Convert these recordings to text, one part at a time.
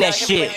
that shit.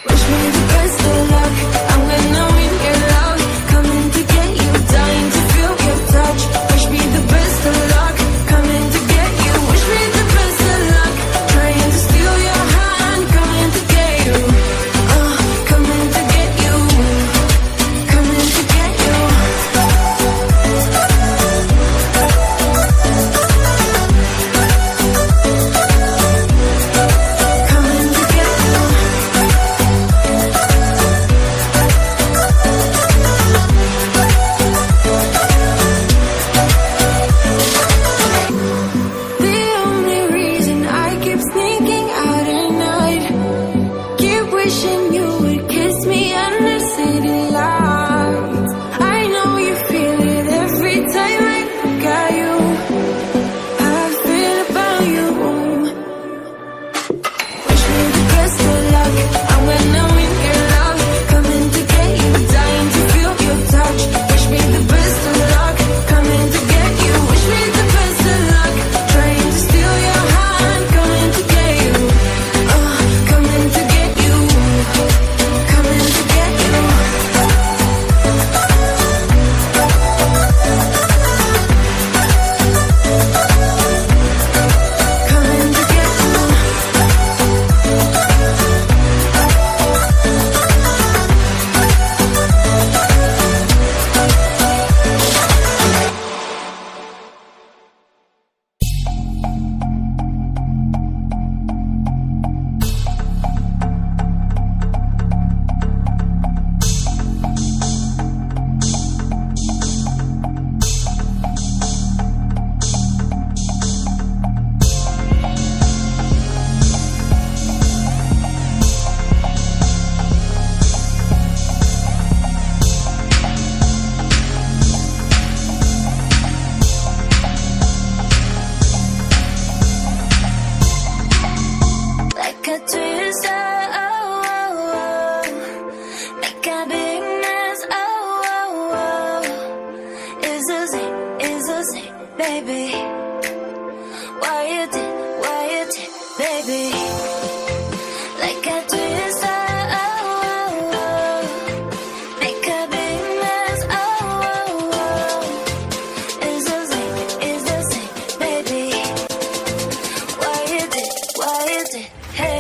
Wish me the best of you would kiss me under city lights. I know you feel it every time I look at you. How I feel about you. Wish me the best of luck. I'm gonna win your love. Coming to get you, dying to feel your touch. Wish me the best of luck. Coming to get you. Wish me the best of luck. Trying to steal your heart. Coming to get you. Coming to get you. Coming to get you. Coming to get you. Like a twister, oh, oh, oh. Make a big mess, oh, oh, oh. It's a sin, baby. Why you did, baby. Like a twister, oh, oh, oh. Make a big mess, oh, oh, oh. It's a sin, baby. Why you did, hey.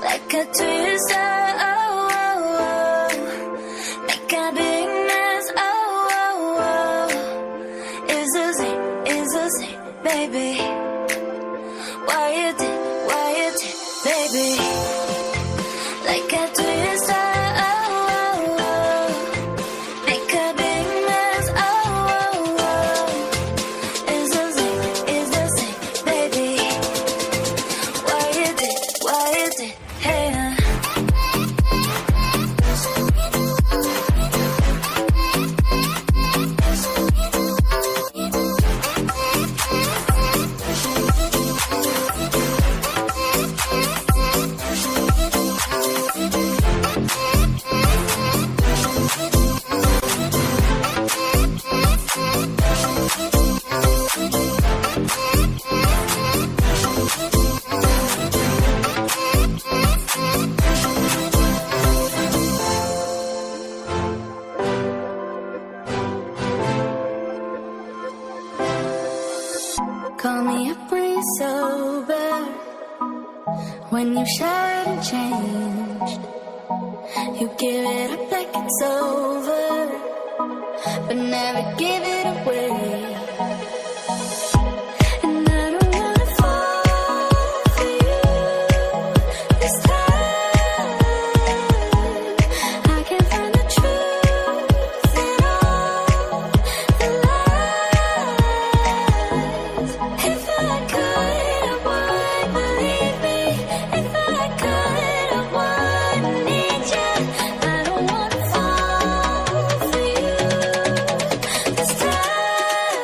Like a twister, oh, oh, oh. Make a big mess, oh, oh, oh. It's a sin, baby. Why you did, baby. Like a twister, oh, oh, oh. Make a big mess, oh, oh, oh. It's a sin, baby. Why you did, hey. Call me up when you're sober, when you've showered and changed. You give it up like it's over, but never give it away. And I don't wanna fall for you this time. I can't find the truth in all the lies. If I could, I would, believe me. If I could, I would need you. I don't wanna fall for you this time.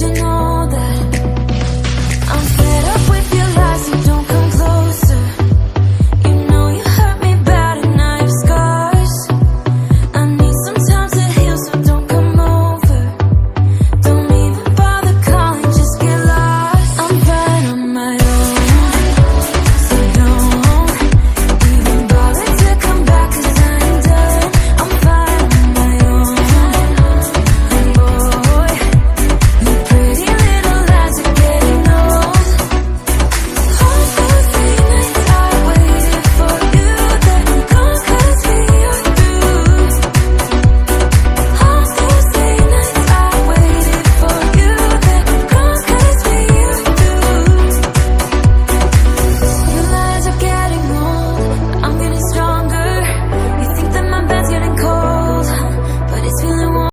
emotional.